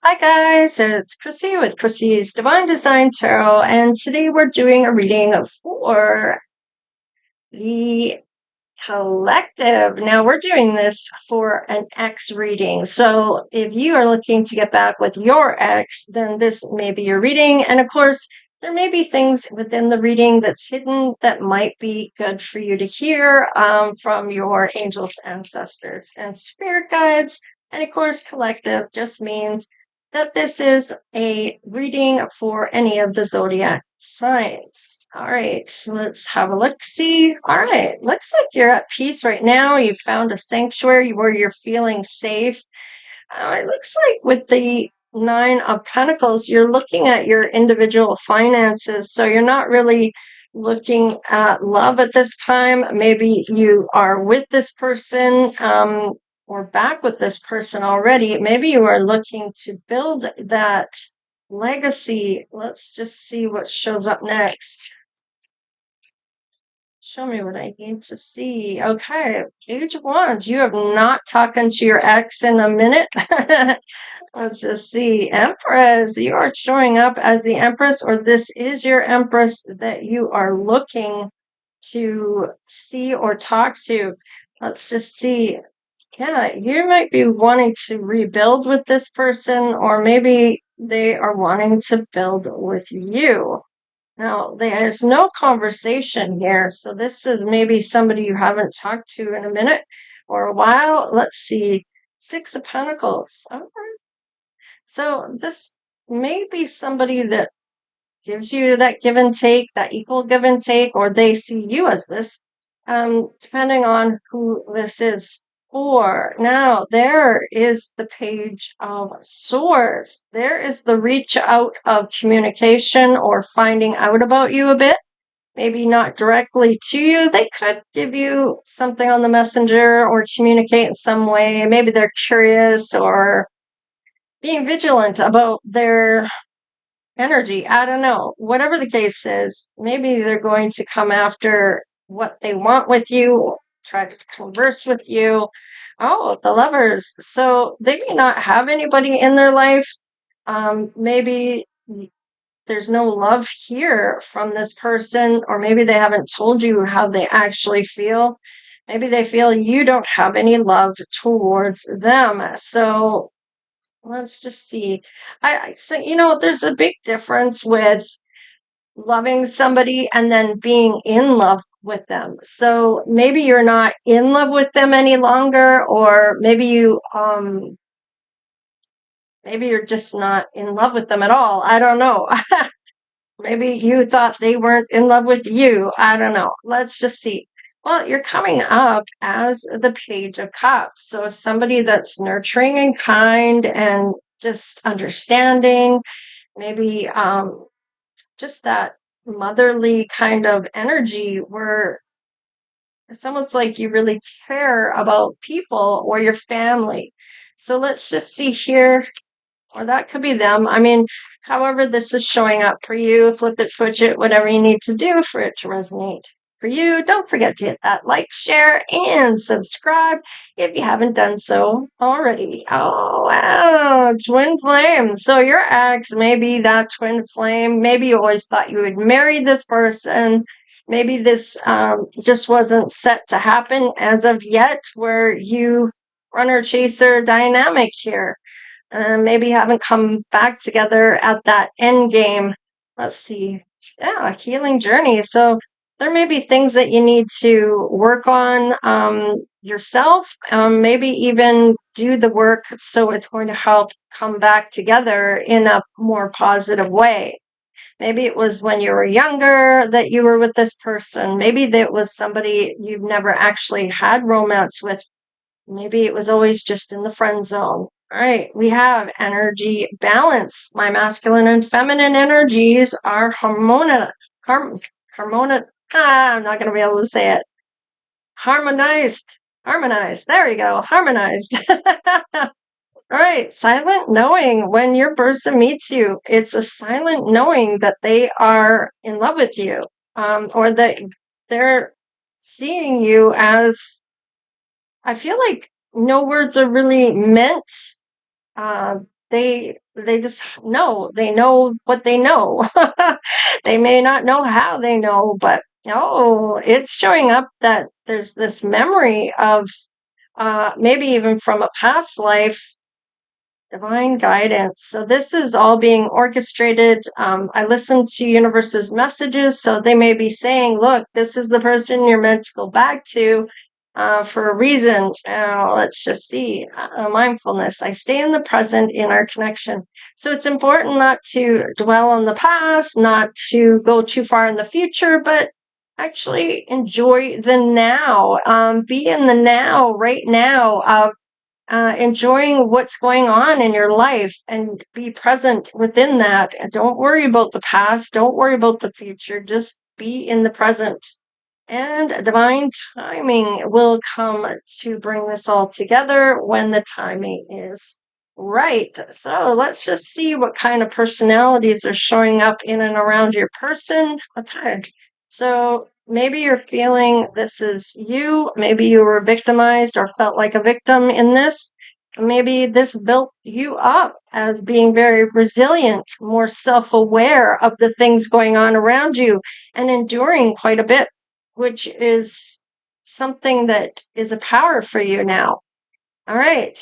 Hi guys, it's Chrissy with Chrissy's Divine Design Tarot, and today we're doing a reading for the collective. Now we're doing this for an ex reading. So if you are looking to get back with your ex, then this may be your reading. And of course, there may be things within the reading that's hidden that might be good for you to hear from your angels, ancestors, and spirit guides. And of course, collective just means that this is a reading for any of the zodiac signs. All right, so let's have a look. See, all right, looks like you're at peace right now. You found a sanctuary where you're feeling safe. It looks like with the Nine of Pentacles, you're looking at your individual finances. So you're not really looking at love at this time. Maybe you are with this person or back with this person already. Maybe you are looking to build that legacy. Let's just see what shows up next. Show me what I need to see. Okay, Page of Wands. You have not talked to your ex in a minute. Let's just see. Empress, you are showing up as the Empress, or this is your Empress that you are looking to see or talk to. Let's just see. Yeah, you might be wanting to rebuild with this person, or maybe they are wanting to build with you. Now, there's no conversation here, so this is maybe somebody you haven't talked to in a minute or a while. Let's see. Six of Pentacles. All right. So this may be somebody that gives you that give and take, that equal give and take, or they see you as this, depending on who this is for. Now, there is the Page of Swords. There is the reach out of communication or finding out about you a bit. Maybe not directly to you. They could give you something on the messenger or communicate in some way. Maybe they're curious or being vigilant about their energy. I don't know. Whatever the case is, maybe they're going to come after what they want with you, try to converse with you. Oh, the Lovers. So they may not have anybody in their life. Maybe there's no love here from this person, or maybe they haven't told you how they actually feel. Maybe they feel you don't have any love towards them. So let's just see. I think, there's a big difference with loving somebody and then being in love with them. So maybe you're not in love with them any longer, or maybe you're just not in love with them at all. I don't know. Maybe you thought they weren't in love with you. I don't know. Let's just see. Well, you're coming up as the Page of Cups. So somebody that's nurturing and kind and just understanding, maybe just that motherly kind of energy where it's almost like you really care about people or your family. So let's just see here, or that could be them. I mean, however this is showing up for you, flip it, switch it, whatever you need to do for it to resonate for you. Don't forget to hit that like, share, and subscribe if you haven't done so already. Oh, wow, twin flame. So your ex may be that twin flame. Maybe you always thought you would marry this person. Maybe this just wasn't set to happen as of yet, where you runner chaser dynamic here. Maybe haven't come back together at that end game. Let's see. Yeah, healing journey. So there may be things that you need to work on yourself. Maybe even do the work so it's going to help come back together in a more positive way. Maybe it was when you were younger that you were with this person. Maybe that was somebody you've never actually had romance with. Maybe it was always just in the friend zone. All right, we have energy balance. My masculine and feminine energies are I'm not going to be able to say it. Harmonized. There you go. Harmonized. All right, silent knowing when your person meets you. It's a silent knowing that they are in love with you, or that they're seeing you as, I feel like no words are really meant. they just know. They know what they know. They may not know how they know, but it's showing up that there's this memory of maybe even from a past life. Divine guidance. So this is all being orchestrated. I listen to universe's messages, so they may be saying, "Look, this is the person you're meant to go back to for a reason." Let's just see. Mindfulness. I stay in the present in our connection. So it's important not to dwell on the past, not to go too far in the future, but actually enjoy the now. Be in the now, right now. Enjoying what's going on in your life and be present within that. And don't worry about the past. Don't worry about the future. Just be in the present. And divine timing will come to bring this all together when the timing is right. So let's just see what kind of personalities are showing up in and around your person. Okay. So maybe you're feeling this is you. Maybe you were victimized or felt like a victim in this. Maybe this built you up as being very resilient, more self-aware of the things going on around you and enduring quite a bit, which is something that is a power for you now. All right.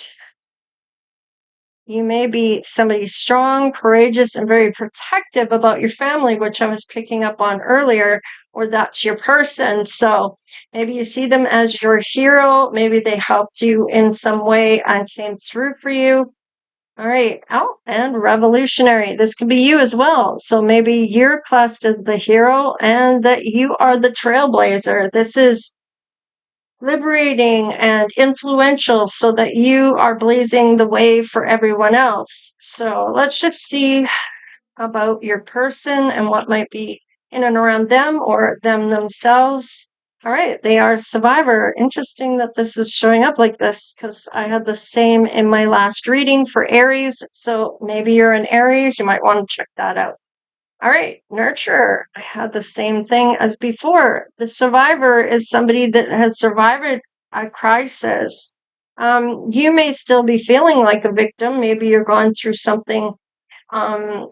You may be somebody strong, courageous, and very protective about your family, which I was picking up on earlier, or that's your person. So maybe you see them as your hero. Maybe they helped you in some way and came through for you. All right. Oh, and revolutionary. This could be you as well. So maybe you're classed as the hero and that you are the trailblazer. This is liberating and influential so that you are blazing the way for everyone else. So let's just see about your person and what might be in and around them or them themselves. All right, they are survivor. Interesting that this is showing up like this because I had the same in my last reading for Aries. So maybe you're an Aries. You might want to check that out. All right, nurturer. I had the same thing as before. The survivor is somebody that has survived a crisis. You may still be feeling like a victim. Maybe you're going through something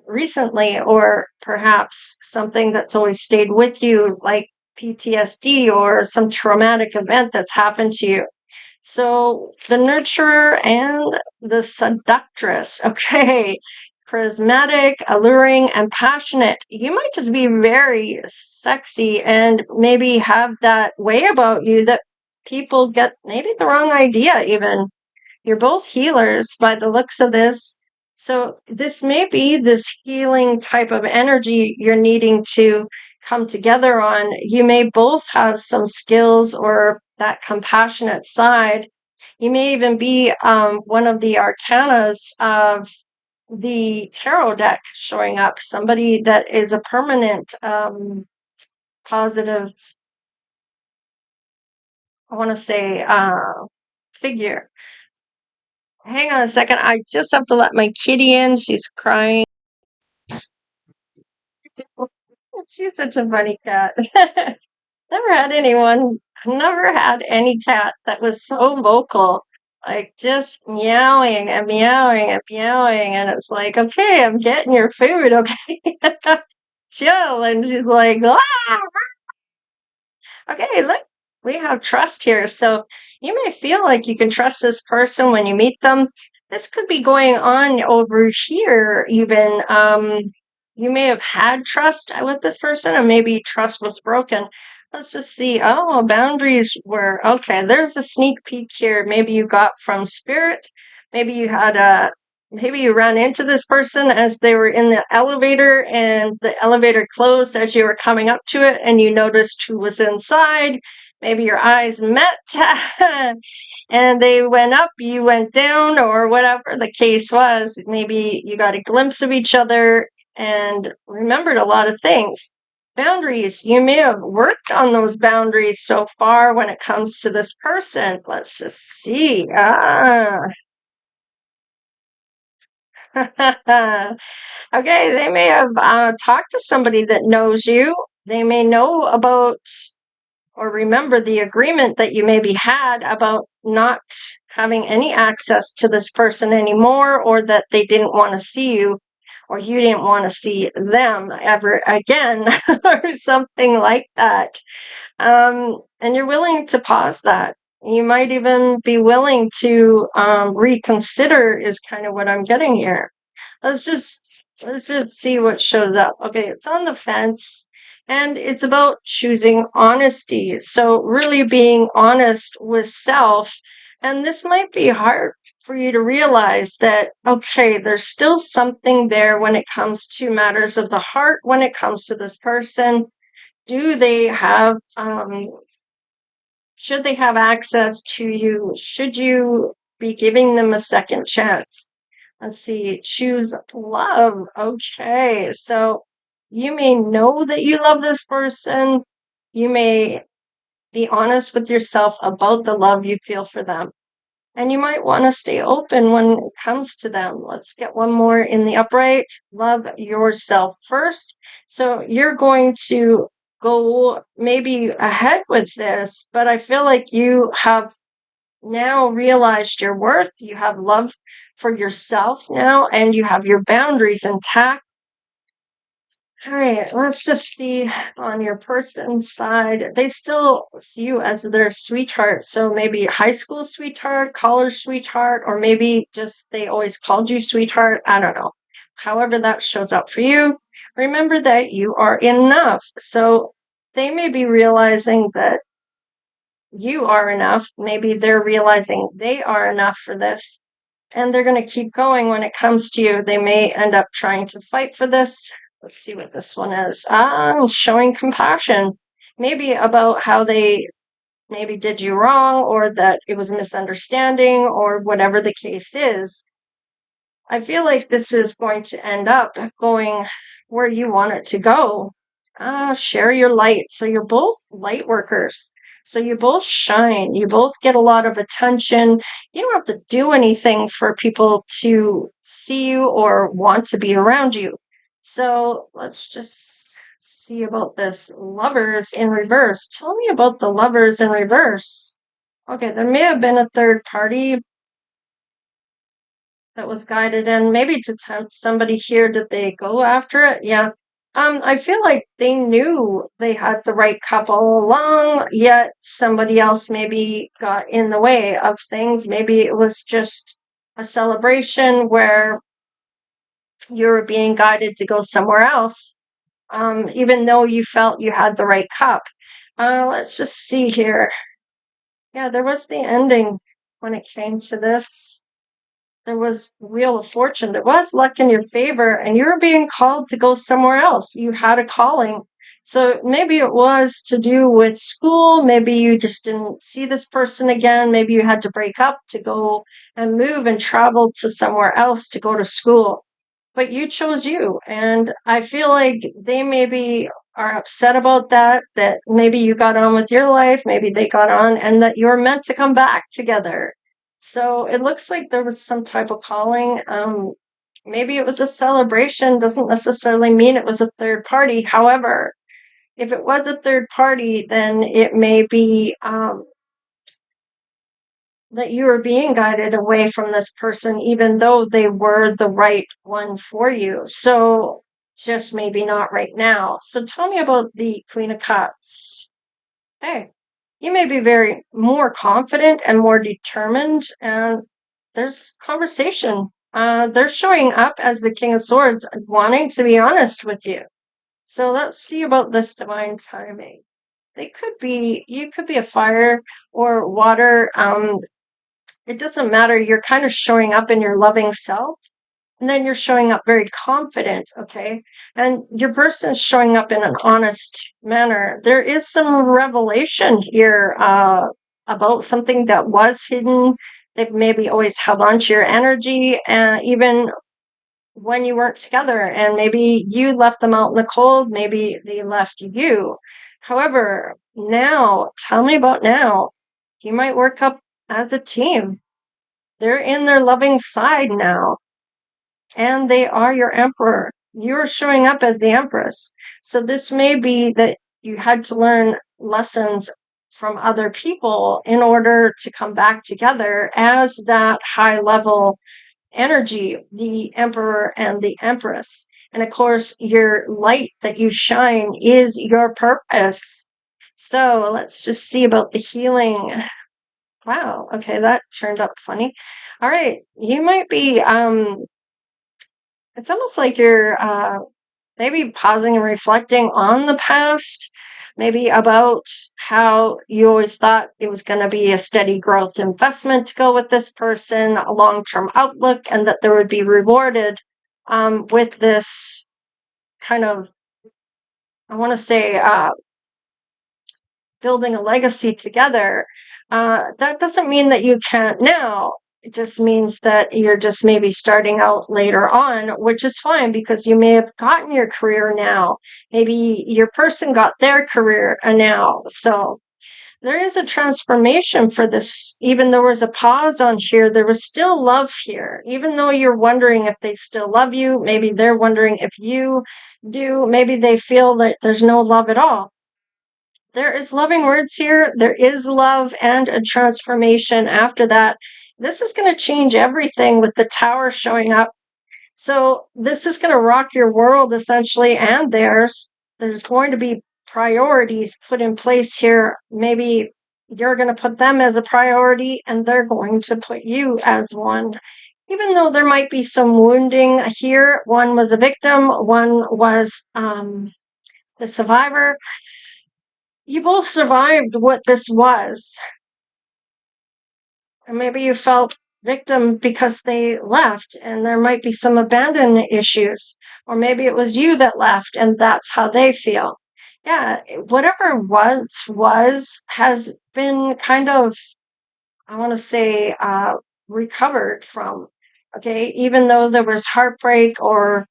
recently, or perhaps something that's always stayed with you, like PTSD or some traumatic event that's happened to you. So the nurturer and the seductress. Okay. Charismatic, alluring, and passionate. You might just be very sexy and maybe have that way about you that people get maybe the wrong idea even. You're both healers by the looks of this. So this may be this healing type of energy you're needing to come together on. You may both have some skills or that compassionate side. You may even be one of the arcanas of the tarot deck showing up, somebody that is a permanent positive, I want to say, figure. Hang on a second. I just have to let my kitty in. She's crying. She's such a funny cat. Never had any cat that was so vocal, like just meowing and meowing and meowing. And it's like, okay, I'm getting your food, okay? Chill. And she's like, ah! Okay, look, we have trust here. So you may feel like you can trust this person when you meet them. This could be going on over here, even. You may have had trust with this person, and maybe trust was broken. Let's just see. Oh, boundaries were okay. There's a sneak peek here. Maybe you got from spirit. Maybe you had maybe you ran into this person as they were in the elevator and the elevator closed as you were coming up to it and you noticed who was inside. Maybe your eyes met and they went up, you went down, or whatever the case was. Maybe you got a glimpse of each other and remembered a lot of things. Boundaries. You may have worked on those boundaries so far when it comes to this person. Let's just see. Okay, they may have talked to somebody that knows you. They may know about or remember the agreement that you maybe had about not having any access to this person anymore, or that they didn't want to see you, or you didn't want to see them ever again, or something like that. And you're willing to pause that. You might even be willing to reconsider, is kind of what I'm getting here. Let's just see what shows up. Okay, it's on the fence, and it's about choosing honesty. So really being honest with self. And this might be hard for you to realize that, okay, there's still something there when it comes to matters of the heart, when it comes to this person. Do they have should they have access to you? Should you be giving them a second chance? Let's see, choose love. Okay, so you may know that you love this person. You may be honest with yourself about the love you feel for them. And you might want to stay open when it comes to them. Let's get one more in the upright. Love yourself first. So you're going to go maybe ahead with this, but I feel like you have now realized your worth. You have love for yourself now, and you have your boundaries intact. All right, let's just see on your person's side. They still see you as their sweetheart. So maybe high school sweetheart, college sweetheart, or maybe just they always called you sweetheart. I don't know. However, that shows up for you. Remember that you are enough. So they may be realizing that you are enough. Maybe they're realizing they are enough for this, and they're going to keep going when it comes to you. They may end up trying to fight for this. Let's see what this one is. Showing compassion, maybe about how they maybe did you wrong, or that it was a misunderstanding, or whatever the case is. I feel like this is going to end up going where you want it to go. Share your light. So you're both light workers. So you both shine. You both get a lot of attention. You don't have to do anything for people to see you or want to be around you. So let's just see about this. Lovers in reverse. Tell me about the lovers in reverse. Okay, there may have been a third party that was guided in, maybe to tempt somebody here. Did they go after it? Yeah. I feel like they knew they had the right couple along, yet somebody else maybe got in the way of things. Maybe it was just a celebration where you were being guided to go somewhere else, even though you felt you had the right cup. Let's just see here. Yeah, there was the ending when it came to this. There was Wheel of Fortune. There was luck in your favor, and you were being called to go somewhere else. You had a calling. So maybe it was to do with school. Maybe you just didn't see this person again. Maybe you had to break up to go and move and travel to somewhere else to go to school. But you chose you. And I feel like they maybe are upset about that, that maybe you got on with your life, maybe they got on, and that you were meant to come back together. So it looks like there was some type of calling. Maybe it was a celebration, doesn't necessarily mean it was a third party. However, if it was a third party, then it may be that you were being guided away from this person, even though they were the right one for you. So just maybe not right now. So tell me about the Queen of Cups. Hey, you may be very more confident and more determined, and there's conversation. They're showing up as the King of Swords, wanting to be honest with you. So let's see about this divine timing. You could be a fire or water. It doesn't matter. You're kind of showing up in your loving self, and then you're showing up very confident, okay? And your person's showing up in an honest manner. There is some revelation here about something that was hidden. They've maybe always held on to your energy, even when you weren't together, and maybe you left them out in the cold. Maybe they left you. However, now, tell me about now. You might work up as a team. They're in their loving side now, and they are your emperor. You're showing up as the empress. So this may be that you had to learn lessons from other people in order to come back together as that high level energy, the emperor and the empress. And of course, your light that you shine is your purpose. So let's just see about the healing. Wow. Okay, that turned up funny. All right. You might be it's almost like you're maybe pausing and reflecting on the past, maybe about how you always thought it was going to be a steady growth investment to go with this person, a long-term outlook, and that there would be rewarded with this kind of, I want to say, building a legacy together. That doesn't mean that you can't now. It just means that you're just maybe starting out later on, which is fine because you may have gotten your career now. Maybe your person got their career now. So there is a transformation for this. Even though there was a pause on here, there was still love here. Even though you're wondering if they still love you, maybe they're wondering if you do. Maybe they feel that there's no love at all. There is loving words here. There is love and a transformation after that. This is going to change everything with the tower showing up. So this is going to rock your world essentially and theirs. There's going to be priorities put in place here. Maybe you're going to put them as a priority and they're going to put you as one. Even though there might be some wounding here, one was a victim, one was the survivor. You both survived what this was. And maybe you felt victim because they left and there might be some abandonment issues. Or maybe it was you that left and that's how they feel. Yeah, whatever was has been kind of, I want to say, recovered from. Okay, even though there was heartbreak or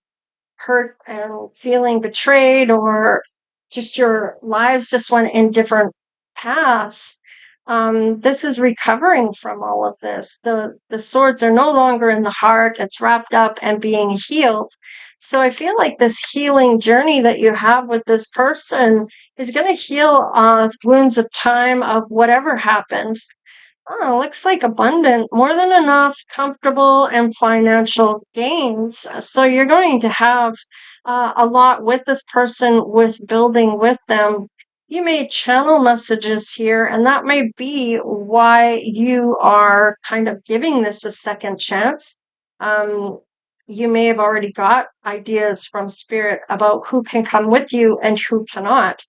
hurt and feeling betrayed, or just your lives just went in different paths. This is recovering from all of this. The swords are no longer in the heart, it's wrapped up and being healed. So I feel like this healing journey that you have with this person is going to heal wounds of time, of whatever happened. Oh, looks like abundant, more than enough, comfortable, and financial gains. So you're going to have a lot with this person, with building with them. You may channel messages here, and that may be why you are kind of giving this a second chance. You may have already got ideas from spirit about who can come with you and who cannot.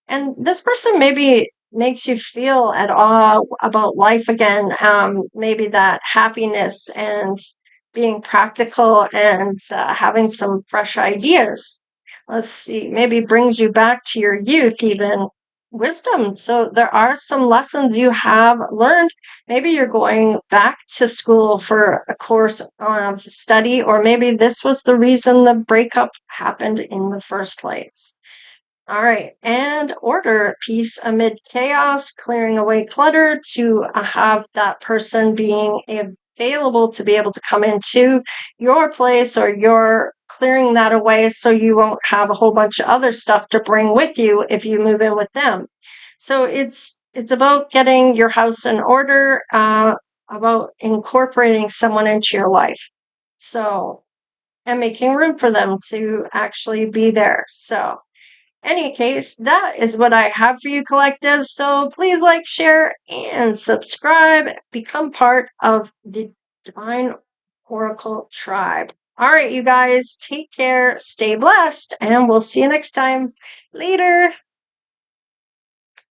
And this person maybe makes you feel at all about life again. Maybe that happiness and being practical and having some fresh ideas. Let's see, maybe brings you back to your youth, even wisdom. So there are some lessons you have learned. Maybe you're going back to school for a course of study, or maybe this was the reason the breakup happened in the first place. All right, and order, peace amid chaos, clearing away clutter to have that person being available to be able to come into your place, or you're clearing that away so you won't have a whole bunch of other stuff to bring with you if you move in with them. So it's about getting your house in order, about incorporating someone into your life. So, and making room for them to actually be there. So, any case, that is what I have for you, collective. So please like, share, and subscribe. Become part of the Divine Oracle tribe. All right, you guys, take care, stay blessed, and we'll see you next time. Later.